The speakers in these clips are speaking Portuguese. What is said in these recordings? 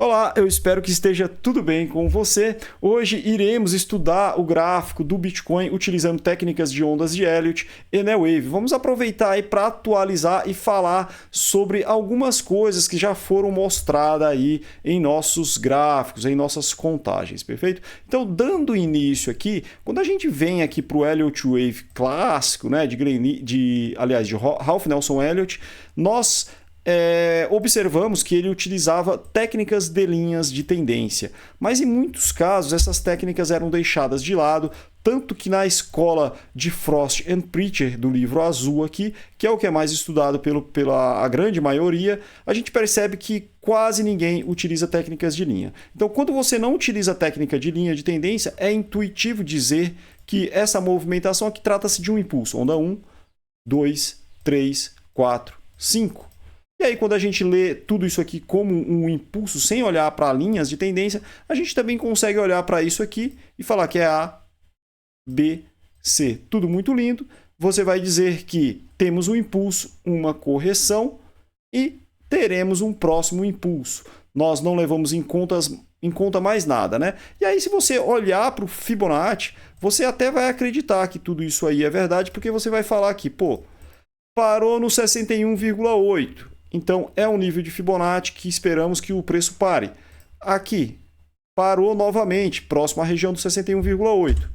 Olá, eu espero que esteja tudo bem com você. Hoje iremos estudar o gráfico do Bitcoin utilizando técnicas de ondas de Elliott e Wave. Vamos aproveitar aí para atualizar e falar sobre algumas coisas que já foram mostradas aí em nossos gráficos, em nossas contagens, perfeito? Então, dando início aqui, quando a gente vem aqui para o Elliott Wave clássico, né, de Ralph Nelson Elliott, nós observamos que ele utilizava técnicas de linhas de tendência, mas em muitos casos essas técnicas eram deixadas de lado, tanto que na escola de Frost and Preacher, do livro azul aqui, que é o que é mais estudado pela a grande maioria, a gente percebe que quase ninguém utiliza técnicas de linha. Então, quando você não utiliza técnica de linha de tendência, é intuitivo dizer que essa movimentação aqui trata-se de um impulso, onda 1, 2, 3, 4, 5. E aí, quando a gente lê tudo isso aqui como um impulso, sem olhar para linhas de tendência, a gente também consegue olhar para isso aqui e falar que é A, B, C. Tudo muito lindo. Você vai dizer que temos um impulso, uma correção e teremos um próximo impulso. Nós não levamos em conta mais nada, né? E aí, se você olhar para o Fibonacci, você até vai acreditar que tudo isso aí é verdade, porque você vai falar que, pô, parou no 61,8. Então, é um nível de Fibonacci que esperamos que o preço pare. Aqui, parou novamente, próximo à região do 61,8.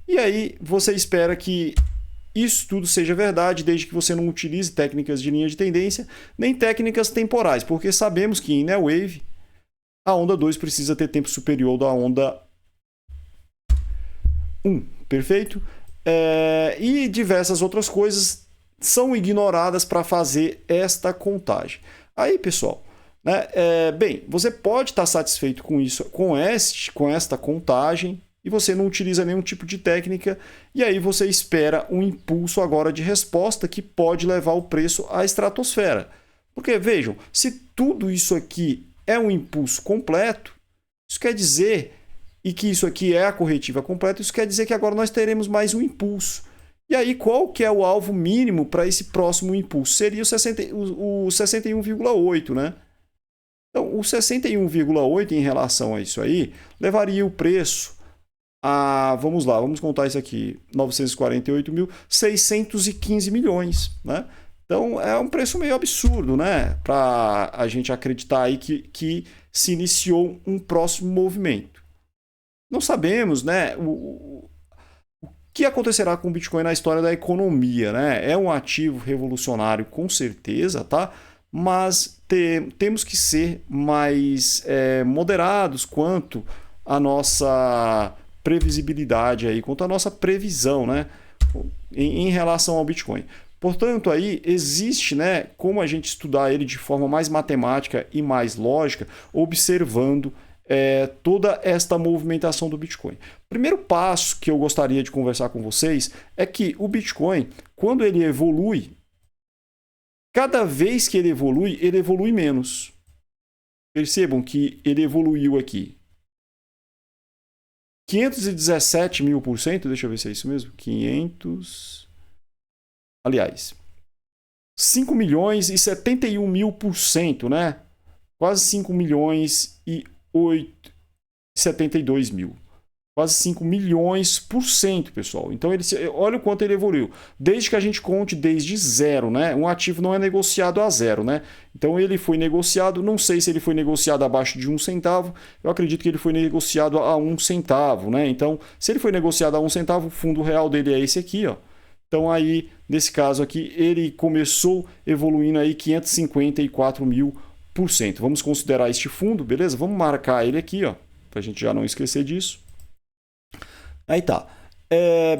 E aí, você espera que isso tudo seja verdade, desde que você não utilize técnicas de linha de tendência, nem técnicas temporais, porque sabemos que em Wave, a onda 2 precisa ter tempo superior da onda 1, perfeito? E diversas outras coisas são ignoradas para fazer esta contagem. Aí, pessoal, né, bem, você pode estar satisfeito com isso, com esta contagem, e você não utiliza nenhum tipo de técnica, e aí você espera um impulso agora de resposta que pode levar o preço à estratosfera. Porque, vejam, se tudo isso aqui é um impulso completo, isso quer dizer, e que isso aqui é a corretiva completa, isso quer dizer que agora nós teremos mais um impulso. E aí, qual que é o alvo mínimo para esse próximo impulso? Seria o 61,8, né? Então, o 61,8 em relação a isso aí, levaria o preço a, vamos lá, vamos contar isso aqui, 948.615 milhões, né? Então, é um preço meio absurdo, né? Para a gente acreditar aí que se iniciou um próximo movimento. Não sabemos, né? O que acontecerá com o Bitcoin na história da economia, né? É um ativo revolucionário, com certeza, tá? Mas temos que ser mais moderados quanto à nossa previsibilidade aí, quanto à nossa previsão, né? Em relação ao Bitcoin. Portanto, aí existe, né, como a gente estudar ele de forma mais matemática e mais lógica, observando toda esta movimentação do Bitcoin. Primeiro passo que eu gostaria de conversar com vocês é que o Bitcoin, quando ele evolui, cada vez que ele evolui menos. Percebam que ele evoluiu aqui 517 mil por cento, deixa eu ver se é isso mesmo, 5 milhões e 71 mil por cento, né? Quase 5 milhões e 72 mil. Quase 5 milhões por cento, pessoal. Então, olha o quanto ele evoluiu. Desde que a gente conte desde zero, né? Um ativo não é negociado a zero, né? Então, ele foi negociado, não sei se ele foi negociado abaixo de 1 centavo, eu acredito que ele foi negociado a 1 centavo, né? Então, se ele foi negociado a 1 centavo, o fundo real dele é esse aqui, ó. Então, aí, nesse caso aqui, ele começou evoluindo aí 554 mil por cento. Vamos considerar este fundo, beleza? Vamos marcar ele aqui, ó, para a gente já não esquecer disso. Aí tá.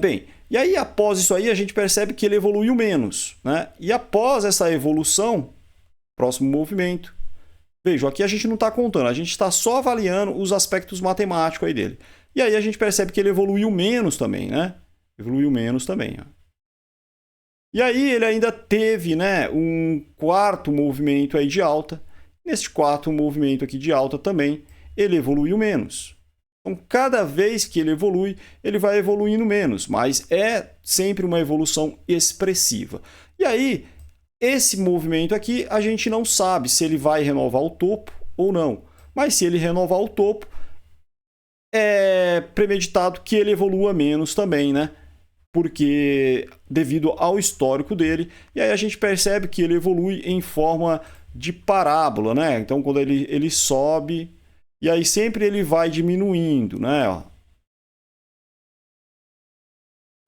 Bem, e aí após isso aí a gente percebe que ele evoluiu menos, né? E após essa evolução, próximo movimento, vejam, aqui a gente não está contando, a gente está só avaliando os aspectos matemáticos aí dele. E aí a gente percebe que ele evoluiu menos também, né? Evoluiu menos também, ó. E aí ele ainda teve, né, um quarto movimento aí de alta. Nesse quarto movimento aqui de alta também, ele evoluiu menos. Então, cada vez que ele evolui, ele vai evoluindo menos, mas é sempre uma evolução expressiva. E aí, esse movimento aqui, a gente não sabe se ele vai renovar o topo ou não. Mas se ele renovar o topo, é premeditado que ele evolua menos também, né? Porque devido ao histórico dele, e aí a gente percebe que ele evolui em forma de parábola, né? Então quando ele sobe, e aí sempre ele vai diminuindo, né?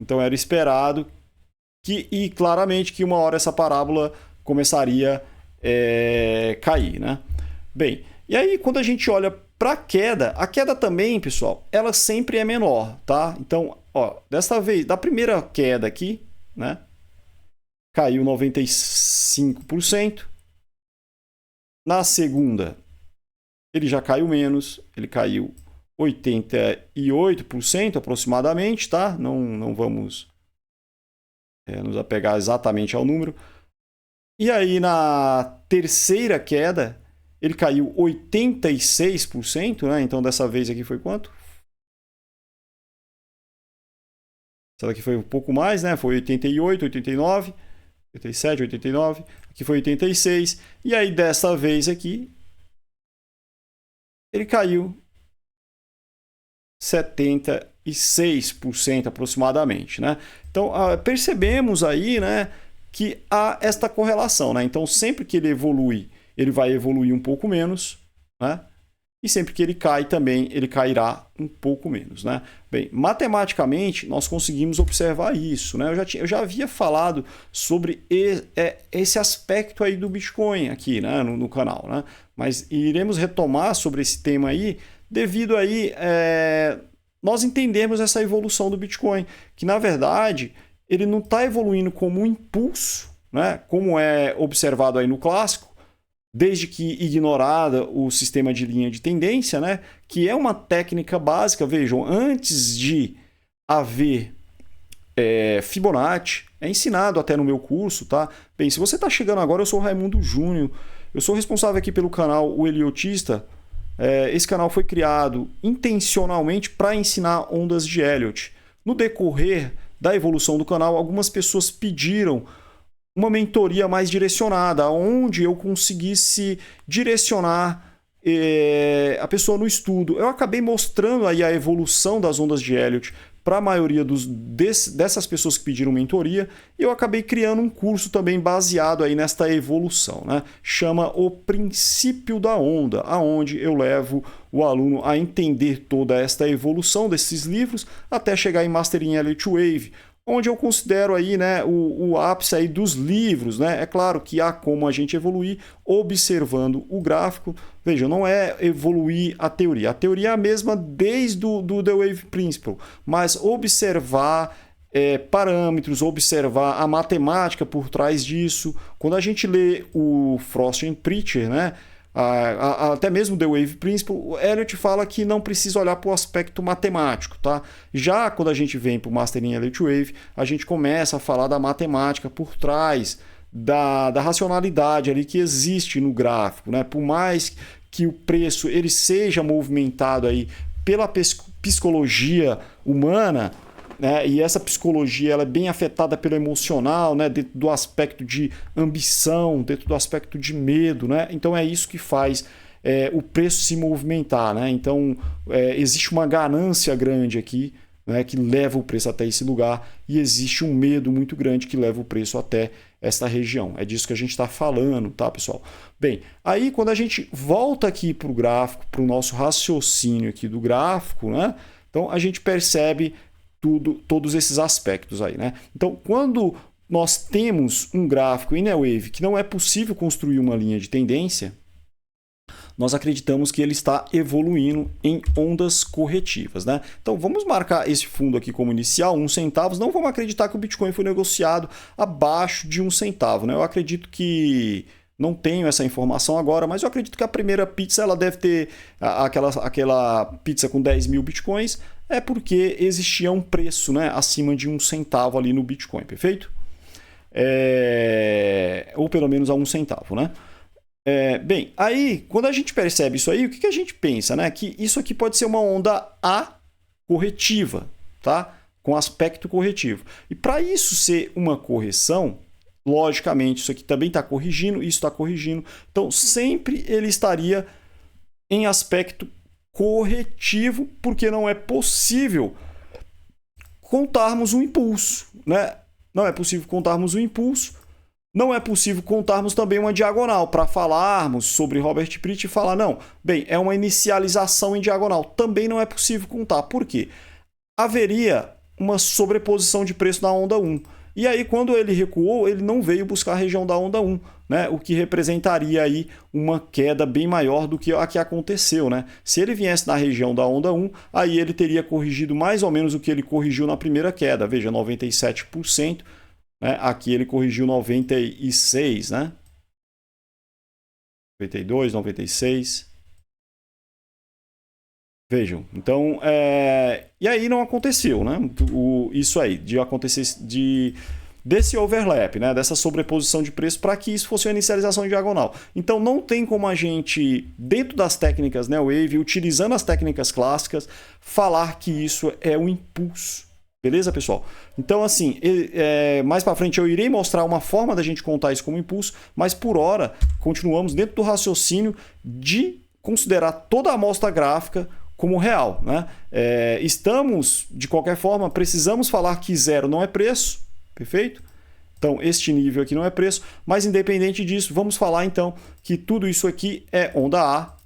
Então era esperado e claramente que uma hora essa parábola começaria a cair, né? Bem, e aí quando a gente olha para a queda também, pessoal, ela sempre é menor, tá? Então, ó, desta vez, da primeira queda aqui, né? Caiu 95%. Na segunda, ele já caiu menos, ele caiu 88% aproximadamente, tá? Não vamos nos apegar exatamente ao número. E aí, na terceira queda, ele caiu 86%, né? Então, dessa vez aqui foi quanto? Essa daqui foi um pouco mais, né? Foi 88, 89, 87, 89. Aqui foi 86. E aí, dessa vez aqui, ele caiu 76% aproximadamente, né? Então, percebemos aí, né, que há esta correlação, né? Então, sempre que ele evolui, ele vai evoluir um pouco menos, né? E sempre que ele cai também, ele cairá um pouco menos, né? Bem, matematicamente, nós conseguimos observar isso, né? Eu já havia falado sobre esse aspecto aí do Bitcoin aqui, né, no canal, né? Mas iremos retomar sobre esse tema aí, devido aí nós entendemos essa evolução do Bitcoin, que na verdade ele não está evoluindo como um impulso, né? Como é observado aí no clássico, desde que ignorada o sistema de linha de tendência, né? Que é uma técnica básica. Vejam, antes de haver Fibonacci, é ensinado até no meu curso, tá? Bem, se você está chegando agora, eu sou o Raimundo Júnior, eu sou responsável aqui pelo canal O Eliotista. Esse canal foi criado intencionalmente para ensinar ondas de Elliott. No decorrer da evolução do canal, algumas pessoas pediram uma mentoria mais direcionada, onde eu conseguisse direcionar a pessoa no estudo. Eu acabei mostrando aí a evolução das ondas de Elliott para a maioria dessas pessoas que pediram mentoria, e eu acabei criando um curso também baseado aí nesta evolução, né? Chama O Princípio da Onda, aonde eu levo o aluno a entender toda esta evolução desses livros até chegar em Master in Elliott Wave, onde eu considero aí, né, o ápice aí dos livros, né? É claro que há como a gente evoluir observando o gráfico. Veja, não é evoluir a teoria. A teoria é a mesma desde o The Wave Principle, mas observar parâmetros, observar a matemática por trás disso. Quando a gente lê o Frost and Preacher, né, até mesmo The Wave Principle, o Elliott fala que não precisa olhar para o aspecto matemático, tá? Já quando a gente vem para o Master in Elliott Wave, a gente começa a falar da matemática por trás da racionalidade ali que existe no gráfico, né? Por mais que o preço ele seja movimentado aí pela psicologia humana, né? E essa psicologia ela é bem afetada pelo emocional, né? Dentro do aspecto de ambição, dentro do aspecto de medo, né? Então é isso que faz o preço se movimentar, né? Então existe uma ganância grande aqui, né, que leva o preço até esse lugar, e existe um medo muito grande que leva o preço até esta região. É disso que a gente está falando, tá, pessoal? Bem, aí quando a gente volta aqui para o gráfico, para o nosso raciocínio aqui do gráfico, né? Então a gente percebe todos esses aspectos aí, né? Então, quando nós temos um gráfico em Neo-Wave que não é possível construir uma linha de tendência, nós acreditamos que ele está evoluindo em ondas corretivas, né? Então vamos marcar esse fundo aqui como inicial, 1 centavo. Não vamos acreditar que o Bitcoin foi negociado abaixo de 1 centavo, né? Eu acredito que não tenho essa informação agora, mas eu acredito que a primeira pizza ela deve ter aquela pizza com 10 mil bitcoins, é porque existia um preço, né, acima de 1 centavo ali no Bitcoin, perfeito? Ou pelo menos a 1 centavo, né? Bem, aí quando a gente percebe isso aí, o que a gente pensa, né? Que isso aqui pode ser uma onda A corretiva, tá? Com aspecto corretivo. E para isso ser uma correção, logicamente, isso aqui também está corrigindo, isso está corrigindo. Então, sempre ele estaria em aspecto corretivo, porque não é possível contarmos o impulso, né? Não é possível contarmos o impulso, não é possível contarmos também uma diagonal para falarmos sobre Robert Pritchett e falar, não, bem, é uma inicialização em diagonal. Também não é possível contar. Por quê? Haveria uma sobreposição de preço na onda 1. E aí, quando ele recuou, ele não veio buscar a região da onda 1, né? O que representaria aí uma queda bem maior do que a que aconteceu, né? Se ele viesse na região da onda 1, aí ele teria corrigido mais ou menos o que ele corrigiu na primeira queda, veja, 97%, né? Aqui ele corrigiu 96%, né? 92%, 96%. Vejam, então, e aí não aconteceu, né? Isso aí, de acontecer desse overlap, né? Dessa sobreposição de preço para que isso fosse uma inicialização em diagonal. Então não tem como a gente, dentro das técnicas New Wave, utilizando as técnicas clássicas, falar que isso é um impulso. Beleza, pessoal? Então, assim, mais para frente eu irei mostrar uma forma da gente contar isso como impulso, mas por hora continuamos dentro do raciocínio de considerar toda a amostra gráfica como real, né? Estamos, de qualquer forma, precisamos falar que zero não é preço, perfeito? Então, este nível aqui não é preço, mas independente disso, vamos falar então que tudo isso aqui é onda A.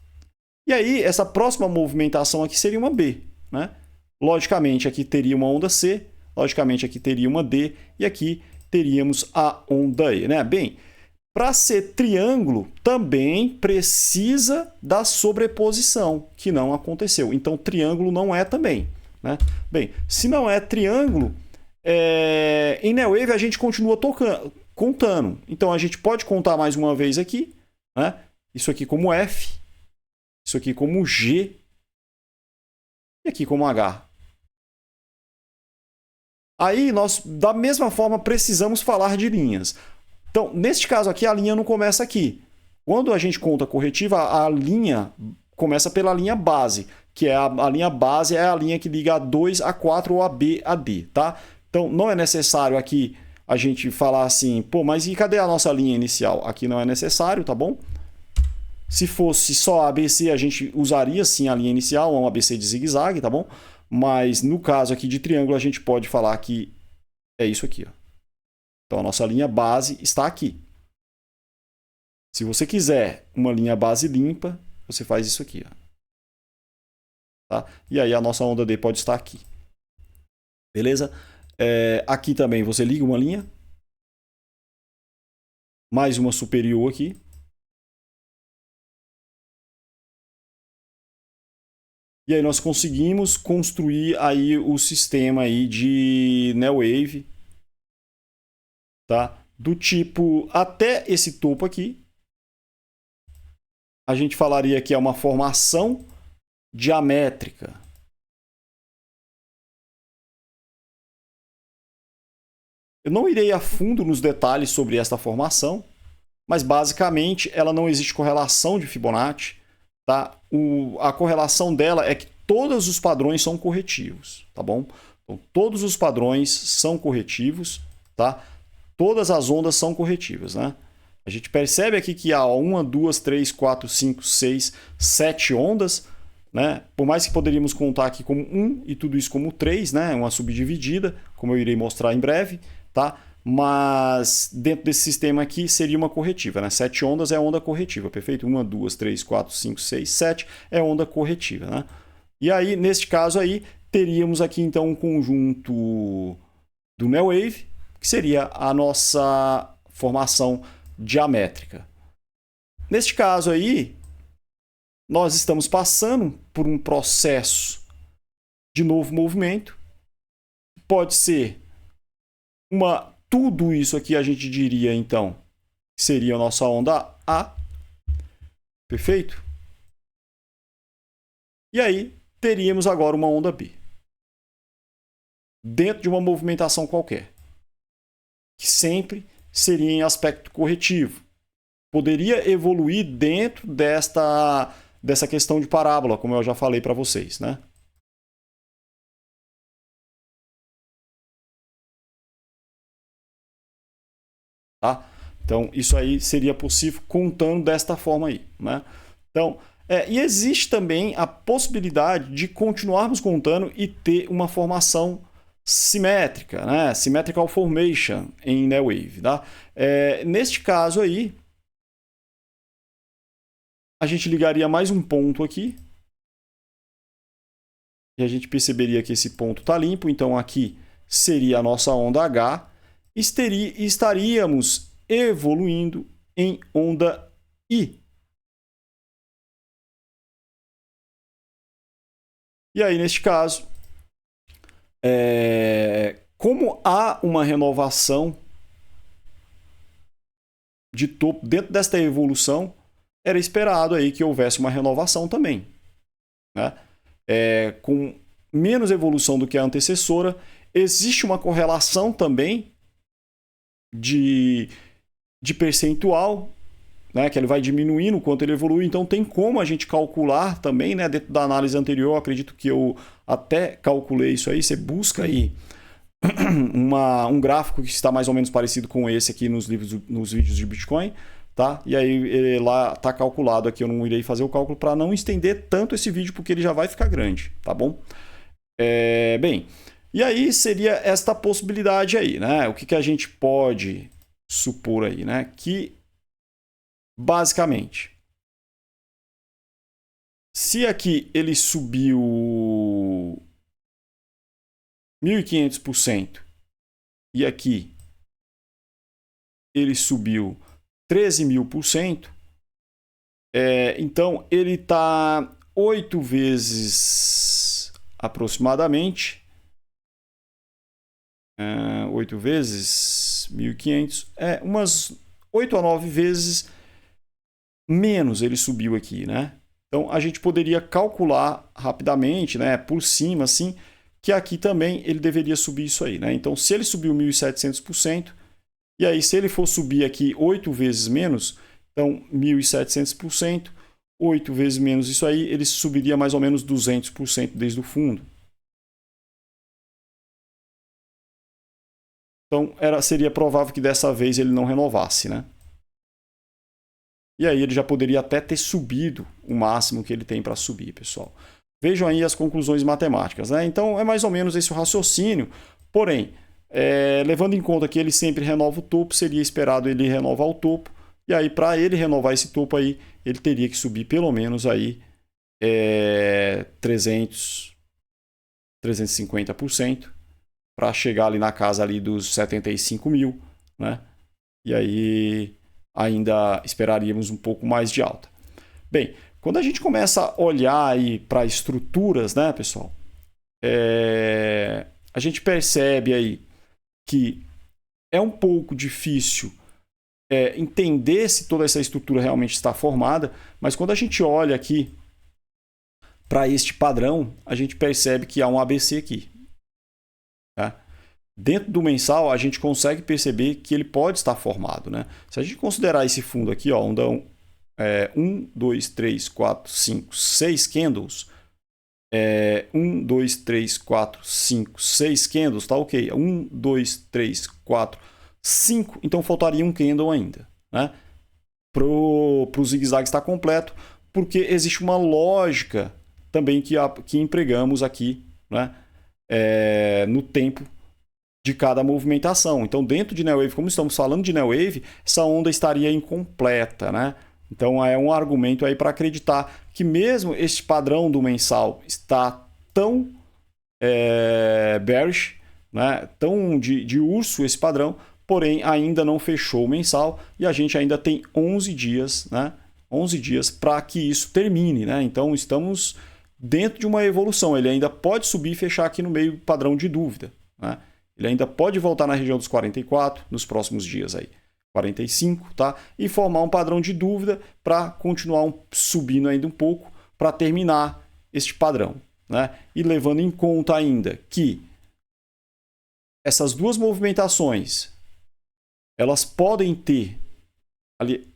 E aí, essa próxima movimentação aqui seria uma B, né? Logicamente, aqui teria uma onda C, logicamente, aqui teria uma D, e aqui teríamos a onda E, né? Bem, para ser triângulo, também precisa da sobreposição, que não aconteceu. Então, triângulo não é também, né? Bem, se não é triângulo, em New Wave a gente continua contando. Então, a gente pode contar mais uma vez aqui, né? Isso aqui como F, isso aqui como G, e aqui como H. Aí, nós, da mesma forma, precisamos falar de linhas. Então, neste caso aqui, a linha não começa aqui. Quando a gente conta corretiva, a linha começa pela linha base, que é a linha base é a linha que liga a 2, a 4 ou a B a D, tá? Então, não é necessário aqui a gente falar assim, pô, mas e cadê a nossa linha inicial? Aqui não é necessário, tá bom? Se fosse só ABC, a gente usaria sim a linha inicial, um ABC de zigue-zague, tá bom? Mas no caso aqui de triângulo, a gente pode falar que é isso aqui, ó. Então, a nossa linha base está aqui. Se você quiser uma linha base limpa, você faz isso aqui. Ó. Tá? E aí a nossa onda D pode estar aqui. Beleza? Aqui também você liga uma linha. Mais uma superior aqui. E aí nós conseguimos construir aí o sistema aí de New Wave, tá? Do tipo até esse topo aqui. A gente falaria que é uma formação diamétrica. Eu não irei a fundo nos detalhes sobre esta formação, mas basicamente ela não existe correlação de Fibonacci. Tá? A correlação dela é que todos os padrões são corretivos, tá bom? Então, todos os padrões são corretivos, tá? Todas as ondas são corretivas, né? A gente percebe aqui que há 1, 2, 3, 4, 5, 6, 7 ondas, né? Por mais que poderíamos contar aqui como 1 e tudo isso como 3, né? Uma subdividida, como eu irei mostrar em breve, tá? Mas dentro desse sistema aqui seria uma corretiva, né? 7 ondas é onda corretiva, perfeito? 1, 2, 3, 4, 5, 6, 7 é onda corretiva, né? E aí, neste caso aí, teríamos aqui então um conjunto do New Wave, que seria a nossa formação diamétrica. Neste caso aí, nós estamos passando por um processo de novo movimento. Pode ser tudo isso aqui a gente diria, então, que seria a nossa onda A. Perfeito? E aí, teríamos agora uma onda B. Dentro de uma movimentação qualquer. Que sempre seria em aspecto corretivo. Poderia evoluir dentro dessa questão de parábola, como eu já falei para vocês, né? Tá? Então, isso aí seria possível contando desta forma aí, né? Então, E existe também a possibilidade de continuarmos contando e ter uma formação simétrica, né? Symmetrical Formation em Neo Wave, tá? Neste caso aí, a gente ligaria mais um ponto aqui. E a gente perceberia que esse ponto está limpo. Então aqui seria a nossa onda H. Estaríamos evoluindo em onda I. E aí, neste caso, como há uma renovação de topo dentro desta evolução, era esperado aí que houvesse uma renovação também, né? Com menos evolução do que a antecessora, existe uma correlação também de percentual, né, que ele vai diminuindo o quanto ele evolui, então tem como a gente calcular também, né, dentro da análise anterior, acredito que eu até calculei isso aí, você busca aí um gráfico que está mais ou menos parecido com esse aqui nos vídeos de Bitcoin, tá? E aí lá está calculado aqui, eu não irei fazer o cálculo para não estender tanto esse vídeo, porque ele já vai ficar grande, tá bom? Bem, e aí seria esta possibilidade aí, né? O que a gente pode supor aí, né? Que basicamente, se aqui ele subiu 1.500% e aqui ele subiu 13.000%, então ele está 8 vezes aproximadamente, 8 vezes 1.500, umas 8 a 9 vezes menos ele subiu aqui, né? Então a gente poderia calcular rapidamente, né, por cima, assim, que aqui também ele deveria subir isso aí, né? Então se ele subiu 1.700%, e aí se ele for subir aqui 8 vezes menos, então 1.700%, 8 vezes menos isso aí, ele subiria mais ou menos 200% desde o fundo. Então seria provável que dessa vez ele não renovasse, né? E aí ele já poderia até ter subido o máximo que ele tem para subir, pessoal. Vejam aí as conclusões matemáticas, né? Então é mais ou menos esse o raciocínio. Porém, levando em conta que ele sempre renova o topo, seria esperado ele renovar o topo. E aí, para ele renovar esse topo aí, ele teria que subir pelo menos aí 350% para chegar ali na casa ali dos 75 mil, né? E aí ainda esperaríamos um pouco mais de alta. Bem, quando a gente começa a olhar aí para estruturas, né, pessoal, a gente percebe aí que é um pouco difícil entender se toda essa estrutura realmente está formada, mas quando a gente olha aqui para este padrão, a gente percebe que há um ABC aqui. Tá? Dentro do mensal, a gente consegue perceber que ele pode estar formado, né? Se a gente considerar esse fundo aqui, ó, onda 1, 2, 3, 4, 5, 6 candles. 1, 2, 3, 4, 5, 6 candles, tá ok. 1, 2, 3, 4, 5. Então faltaria um candle ainda, né? Para o zigue-zague estar completo, porque existe uma lógica também que empregamos aqui, né? No tempo de cada movimentação. Então, dentro de Neo Wave, como estamos falando de Neo Wave, essa onda estaria incompleta, né? Então, é um argumento aí para acreditar que mesmo este padrão do mensal está tão bearish, né? Tão de urso esse padrão, porém ainda não fechou o mensal e a gente ainda tem 11 dias, né? 11 dias para que isso termine, né? Então, estamos dentro de uma evolução. Ele ainda pode subir e fechar aqui no meio padrão de dúvida, né? Ele ainda pode voltar na região dos 44 nos próximos dias aí. 45, tá? E formar um padrão de dúvida para continuar subindo ainda um pouco para terminar este padrão, né? E levando em conta ainda que essas duas movimentações elas podem ter ali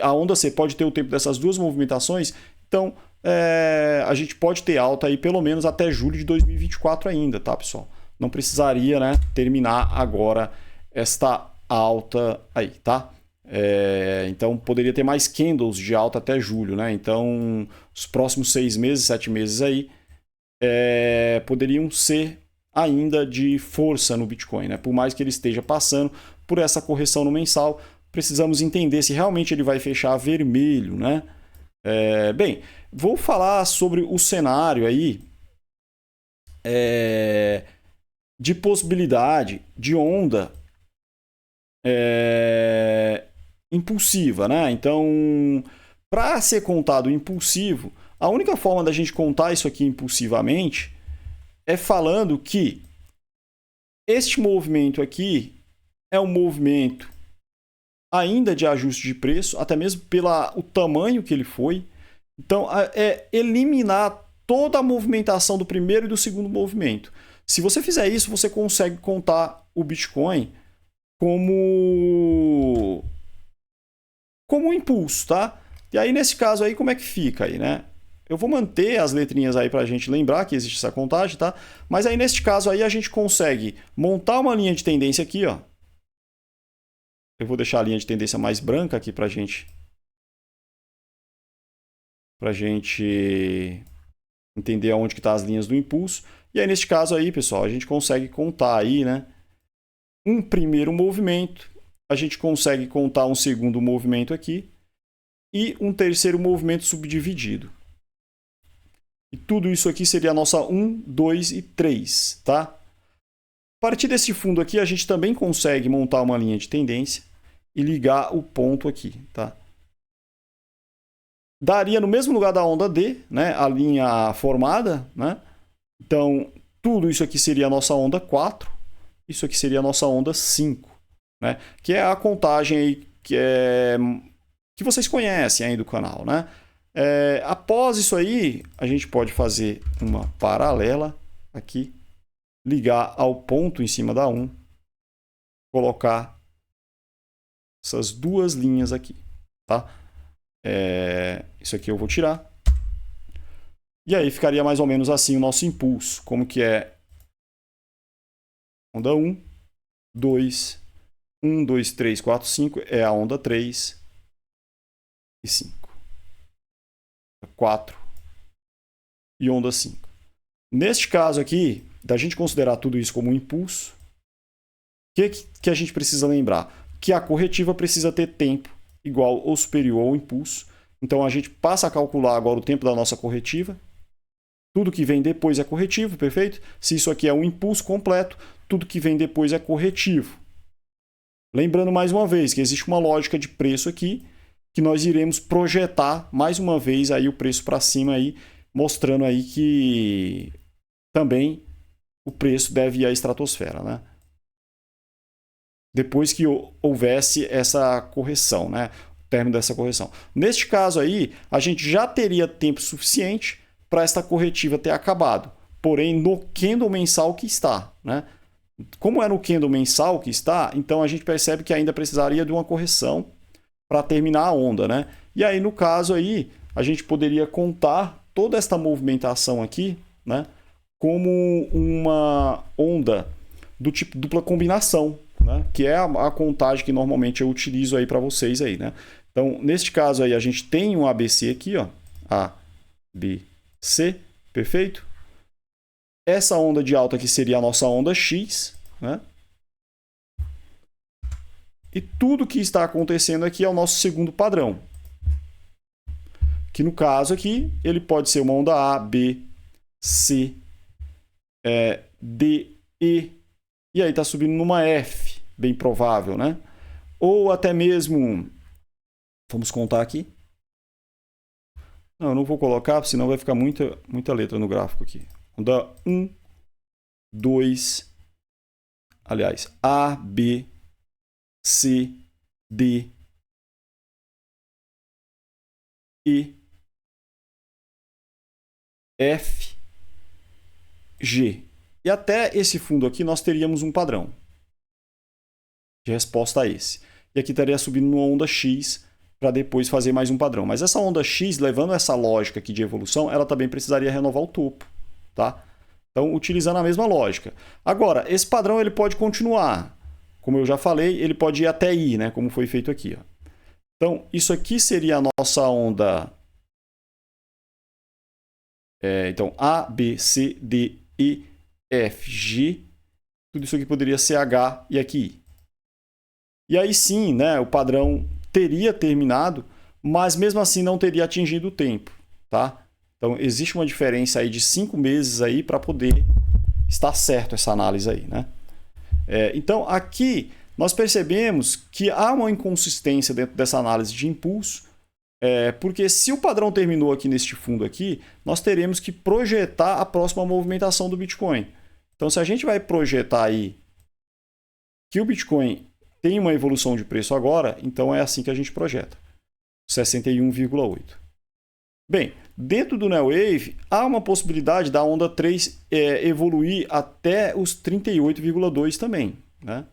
a onda C pode ter o tempo dessas duas movimentações, então a gente pode ter alta aí pelo menos até julho de 2024 ainda, tá, pessoal? Não precisaria, né, terminar agora esta alta aí, tá? Então poderia ter mais candles de alta até julho, né? Então os próximos 6 meses, 7 meses aí poderiam ser ainda de força no Bitcoin, né? Por mais que ele esteja passando por essa correção no mensal, precisamos entender se realmente ele vai fechar vermelho, né? Bem, vou falar sobre o cenário aí de possibilidade de onda impulsiva, né? Então, para ser contado impulsivo, a única forma da gente contar isso aqui impulsivamente é falando que este movimento aqui é um movimento ainda de ajuste de preço, até mesmo pelo tamanho que ele foi. Então, é eliminar toda a movimentação do primeiro e do segundo movimento. Se você fizer isso, você consegue contar o Bitcoin como um impulso, tá? E aí, nesse caso aí, como é que fica aí, né? Eu vou manter as letrinhas aí para a gente lembrar que existe essa contagem, tá? Mas aí, nesse caso aí, a gente consegue montar uma linha de tendência aqui, ó. Eu vou deixar a linha de tendência mais branca aqui para a gente entender aonde que tá as linhas do impulso. E aí, nesse caso aí, pessoal, a gente consegue contar aí, né? Um primeiro movimento, a gente consegue contar um segundo movimento aqui e um terceiro movimento subdividido. E tudo isso aqui seria a nossa 1, 2 e 3, tá? A partir desse fundo aqui, a gente também consegue montar uma linha de tendência e ligar o ponto aqui, tá? Daria no mesmo lugar da onda D, né? A linha formada, né? Então, tudo isso aqui seria a nossa onda 4. Isso aqui seria a nossa onda 5, né? Que é a contagem aí que vocês conhecem aí do canal, né? Após isso aí, a gente pode fazer uma paralela aqui, ligar ao ponto em cima da 1, colocar essas duas linhas aqui, tá? Isso aqui eu vou tirar. E aí ficaria mais ou menos assim o nosso impulso, como que é onda 1, 2, 1, 2, 3, 4, 5 é a onda 3 e 5. 4 e onda 5. Neste caso aqui, da gente considerar tudo isso como um impulso, o que a gente precisa lembrar? Que a corretiva precisa ter tempo igual ou superior ao impulso. Então a gente passa a calcular agora o tempo da nossa corretiva. Tudo que vem depois é corretivo, perfeito? Se isso aqui é um impulso completo, tudo que vem depois é corretivo. Lembrando mais uma vez que existe uma lógica de preço aqui, que nós iremos projetar mais uma vez aí o preço para cima aí, mostrando aí que também o preço deve ir à estratosfera, né? Depois que houvesse essa correção, né? O término dessa correção. Neste caso aí, a gente já teria tempo suficiente para esta corretiva ter acabado, porém no candle mensal que está, né? Como é no candle mensal que está, então a gente percebe que ainda precisaria de uma correção para terminar a onda, né? E aí, no caso aí, a gente poderia contar toda esta movimentação aqui, né, como uma onda do tipo dupla combinação, né, que é a contagem que normalmente eu utilizo aí para vocês aí, né? Então, neste caso aí, a gente tem um ABC aqui, ó, A, B, C, perfeito? Essa onda de alta aqui seria a nossa onda X, né? E tudo que está acontecendo aqui é o nosso segundo padrão. Que no caso aqui, ele pode ser uma onda A, B, C, D, E. E aí está subindo numa F, bem provável, né? Ou até mesmo, vamos contar aqui. Não, eu não vou colocar, senão vai ficar muita letra no gráfico aqui. Onda 1, 2, aliás, A, B, C, D, E, F, G. E até esse fundo aqui nós teríamos um padrão de resposta a esse. E aqui estaria subindo numa onda X para depois fazer mais um padrão. Mas essa onda X, levando essa lógica aqui de evolução, ela também precisaria renovar o topo, tá? Então, utilizando a mesma lógica. Agora, esse padrão ele pode continuar. Como eu já falei, ele pode ir até I, né? Como foi feito aqui, ó. Então, isso aqui seria a nossa onda. Então, A, B, C, D, E, F, G. Tudo isso aqui poderia ser H e aqui I. E aí sim, né, o padrão teria terminado, mas mesmo assim não teria atingido o tempo. Tá? Então, existe uma diferença aí de 5 meses aí para poder estar certo essa análise aí. Né? Então, aqui nós percebemos que há uma inconsistência dentro dessa análise de impulso, porque se o padrão terminou aqui neste fundo aqui, nós teremos que projetar a próxima movimentação do Bitcoin. Então, se a gente vai projetar aí que o Bitcoin tem uma evolução de preço agora, então é assim que a gente projeta, 61,8. Bem, dentro do Neowave, há uma possibilidade da onda 3 evoluir até os 38,2 também. Né?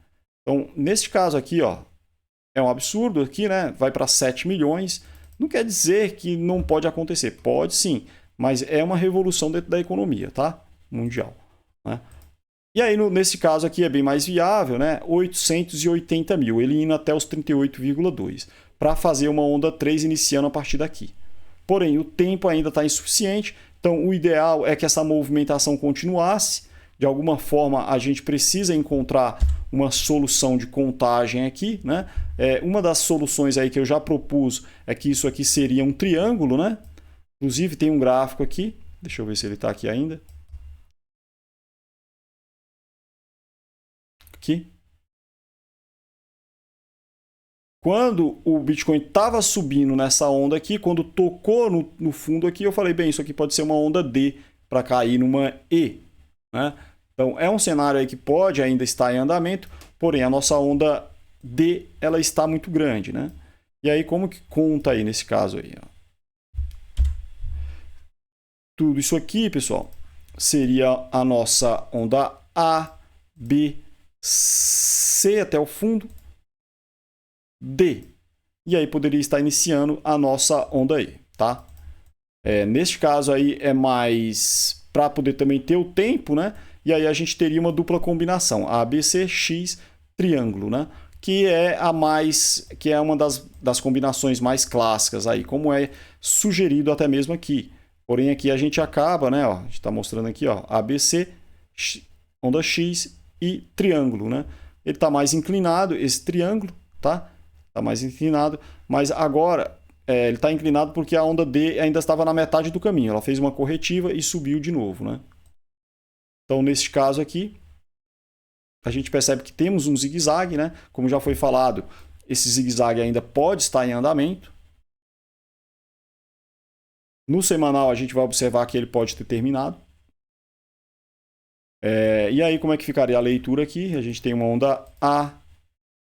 Então, neste caso aqui, ó, é um absurdo aqui, né? Vai para 7 milhões. Não quer dizer que não pode acontecer. Pode sim, mas é uma revolução dentro da economia, tá? Mundial. Né? E aí, nesse caso aqui, é bem mais viável, né? 880 mil, ele indo até os 38,2, para fazer uma onda 3 iniciando a partir daqui. Porém, o tempo ainda está insuficiente, então o ideal é que essa movimentação continuasse. De alguma forma, a gente precisa encontrar uma solução de contagem aqui. Né? Uma das soluções aí que eu já propus é que isso aqui seria um triângulo. Né? Inclusive, tem um gráfico aqui. Deixa eu ver se ele está aqui ainda. Aqui. Quando o Bitcoin estava subindo nessa onda aqui, quando tocou no fundo aqui, eu falei, bem, isso aqui pode ser uma onda D para cair numa E. Né? Então, é um cenário aí que pode ainda estar em andamento, porém, a nossa onda D ela está muito grande. Né? E aí, como que conta aí nesse caso aí? Ó? Tudo isso aqui, pessoal, seria a nossa onda A, B, C até o fundo, D. E aí poderia estar iniciando a nossa onda E, tá? Neste caso aí é mais para poder também ter o tempo, né? E aí a gente teria uma dupla combinação, ABC, X, triângulo, né? Que é uma das combinações mais clássicas aí, como é sugerido até mesmo aqui. Porém aqui a gente acaba, né? Ó, a gente está mostrando aqui, ó, ABC, onda X e triângulo, né? Ele está mais inclinado, esse triângulo, tá? Está mais inclinado, mas agora ele está inclinado porque a onda D ainda estava na metade do caminho. Ela fez uma corretiva e subiu de novo. Né? Então, neste caso aqui, a gente percebe que temos um zigue-zague. Né? Como já foi falado, esse zigue-zague ainda pode estar em andamento. No semanal, a gente vai observar que ele pode ter terminado. E aí, como é que ficaria a leitura aqui? A gente tem uma onda A,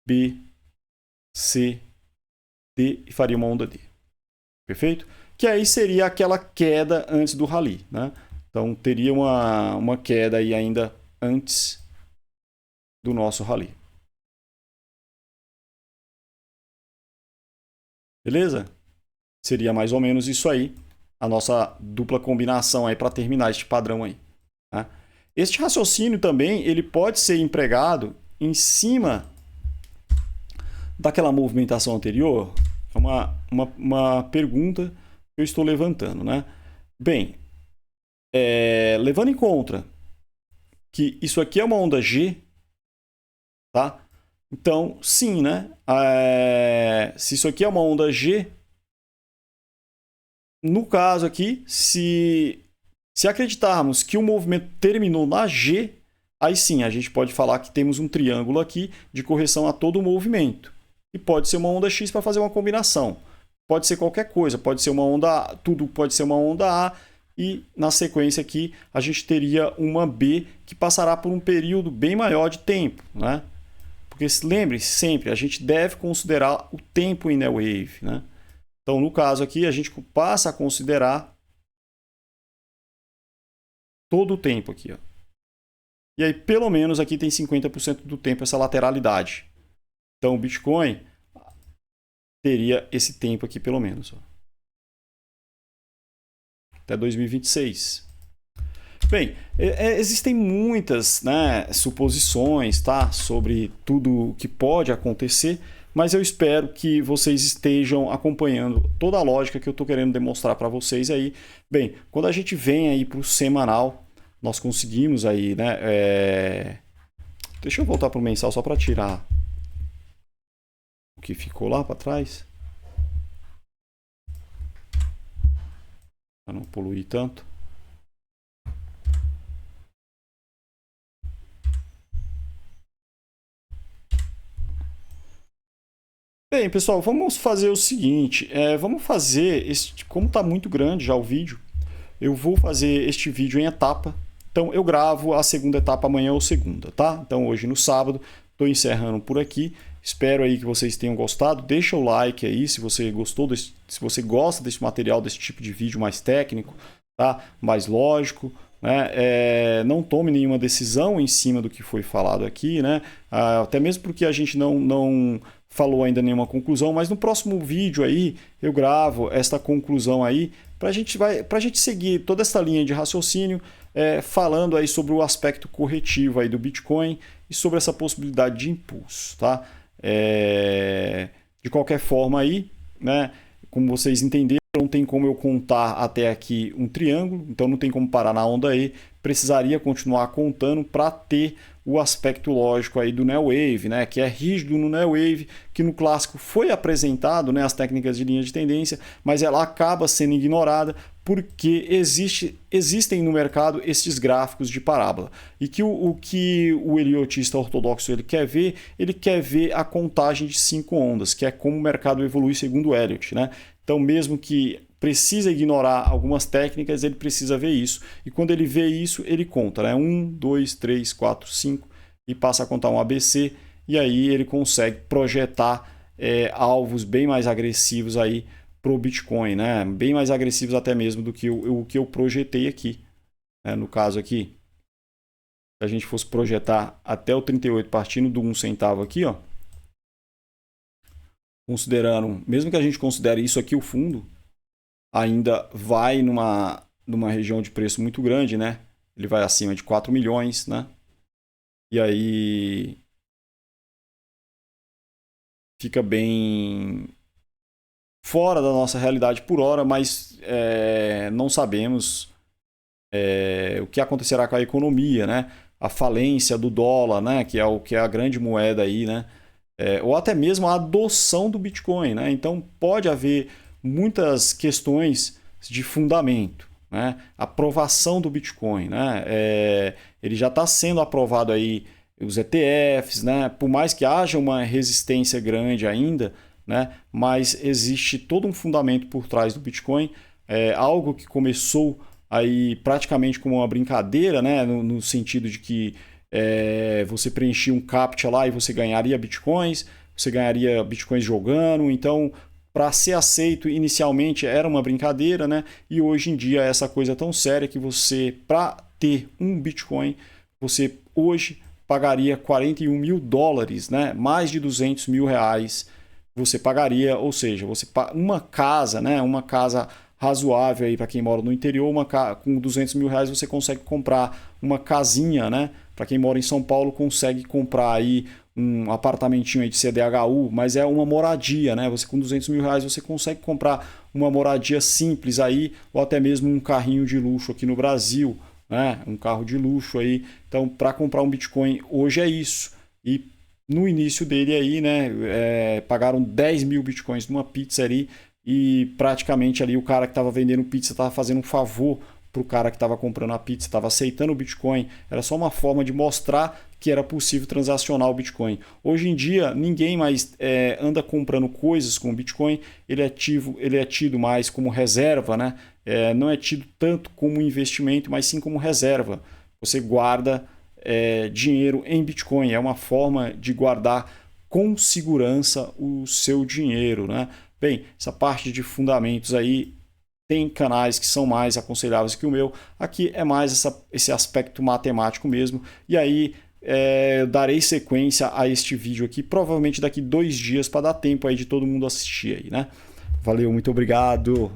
B, C, D e faria uma onda D. Perfeito? Que aí seria aquela queda antes do rally. Né? Então teria uma queda aí ainda antes do nosso rally. Beleza? Seria mais ou menos isso aí. A nossa dupla combinação aí para terminar este padrão aí. Né? Este raciocínio também ele pode ser empregado em cima daquela movimentação anterior. É uma pergunta que eu estou levantando. Né? Bem, levando em conta que isso aqui é uma onda G, tá? Então, sim, né? Se isso aqui é uma onda G, no caso aqui, se acreditarmos que o movimento terminou na G, aí sim, a gente pode falar que temos um triângulo aqui de correção a todo o movimento. E pode ser uma onda X para fazer uma combinação. Pode ser qualquer coisa, pode ser uma onda A, tudo pode ser uma onda A, e na sequência aqui a gente teria uma B que passará por um período bem maior de tempo. Né? Porque lembre-se sempre, a gente deve considerar o tempo em Neowave. Né? Então, no caso aqui, a gente passa a considerar todo o tempo aqui. Ó. E aí, pelo menos, aqui tem 50% do tempo essa lateralidade. Então, o Bitcoin teria esse tempo aqui, pelo menos. Ó. Até 2026. Bem, existem muitas, né, suposições, tá, sobre tudo o que pode acontecer, mas eu espero que vocês estejam acompanhando toda a lógica que eu estou querendo demonstrar para vocês aí. Bem, quando a gente vem aí para o semanal, nós conseguimos aí, né? Deixa eu voltar para o mensal só para tirar o que ficou lá para trás, para não poluir tanto. Bem, pessoal, vamos fazer o seguinte, vamos fazer, como está muito grande já o vídeo, eu vou fazer este vídeo em etapa. Então eu gravo a segunda etapa amanhã ou segunda, tá? Então hoje no sábado, estou encerrando por aqui. Espero aí que vocês tenham gostado. Deixa o like aí se você gostou, se você gosta desse material, desse tipo de vídeo mais técnico, tá? Mais lógico, né? Não tome nenhuma decisão em cima do que foi falado aqui, né? Até mesmo porque a gente não falou ainda nenhuma conclusão, mas no próximo vídeo aí eu gravo esta conclusão aí para a gente seguir toda essa linha de raciocínio, falando aí sobre o aspecto corretivo aí do Bitcoin e sobre essa possibilidade de impulso, tá? De qualquer forma aí, né? Como vocês entenderam, não tem como eu contar até aqui um triângulo, então não tem como parar na onda aí. Precisaria continuar contando para ter o aspecto lógico aí do Neo Wave, né? Que é rígido no Neo Wave, que no clássico foi apresentado, né? As técnicas de linha de tendência, mas ela acaba sendo ignorada porque existem no mercado esses gráficos de parábola. E que o que o eliotista ortodoxo ele quer ver a contagem de 5 ondas, que é como o mercado evolui segundo Elliott, né? Então, mesmo que precisa ignorar algumas técnicas, ele precisa ver isso. E quando ele vê isso, ele conta, né? 1, 2, 3, 4, 5 e passa a contar um ABC. E aí ele consegue projetar alvos bem mais agressivos aí para o Bitcoin, né? Bem mais agressivos até mesmo do que o que eu projetei aqui. No caso aqui, se a gente fosse projetar até o 38 partindo do 1 centavo aqui, ó, considerando, mesmo que a gente considere isso aqui o fundo, ainda vai numa região de preço muito grande, né? Ele vai acima de 4 milhões, né? E aí fica bem fora da nossa realidade por hora, mas não sabemos o que acontecerá com a economia, né? A falência do dólar, né? Que é a grande moeda aí, né? Ou até mesmo a adoção do Bitcoin, né? Então pode haver muitas questões de fundamento, né? Aprovação do Bitcoin, né? Ele já está sendo aprovado aí os ETFs, né? Por mais que haja uma resistência grande ainda, né? Mas existe todo um fundamento por trás do Bitcoin, algo que começou aí praticamente como uma brincadeira, né? No sentido de que você preenchia um CAPTCHA lá e você ganharia bitcoins jogando. Então, para ser aceito inicialmente era uma brincadeira, né? E hoje em dia essa coisa é tão séria que você, para ter um Bitcoin, você hoje pagaria 41 mil dólares, né? Mais de 200 mil reais você pagaria, ou seja, uma casa, né? Uma casa razoável aí para quem mora no interior, com 200 mil reais você consegue comprar uma casinha, né? Para quem mora em São Paulo consegue comprar aí um apartamentinho aí de CDHU, mas é uma moradia, né? Você com 200 mil reais você consegue comprar uma moradia simples aí, ou até mesmo um carrinho de luxo aqui no Brasil, né? Um carro de luxo aí. Então, para comprar um Bitcoin hoje é isso. E no início dele aí, né? Pagaram 10 mil Bitcoins numa pizza ali e praticamente ali o cara que estava vendendo pizza estava fazendo um favor para o cara que estava comprando a pizza, estava aceitando o Bitcoin. Era só uma forma de mostrar que era possível transacionar o Bitcoin. Hoje em dia, ninguém mais anda comprando coisas com o Bitcoin, ele é tido mais como reserva, né? Não é tido tanto como investimento, mas sim como reserva. Você guarda dinheiro em Bitcoin, é uma forma de guardar com segurança o seu dinheiro, né? Bem, essa parte de fundamentos aí tem canais que são mais aconselháveis que o meu. Aqui é mais esse aspecto matemático mesmo. E aí eu darei sequência a este vídeo aqui, provavelmente daqui 2 dias, para dar tempo aí de todo mundo assistir aí, né? Valeu, muito obrigado.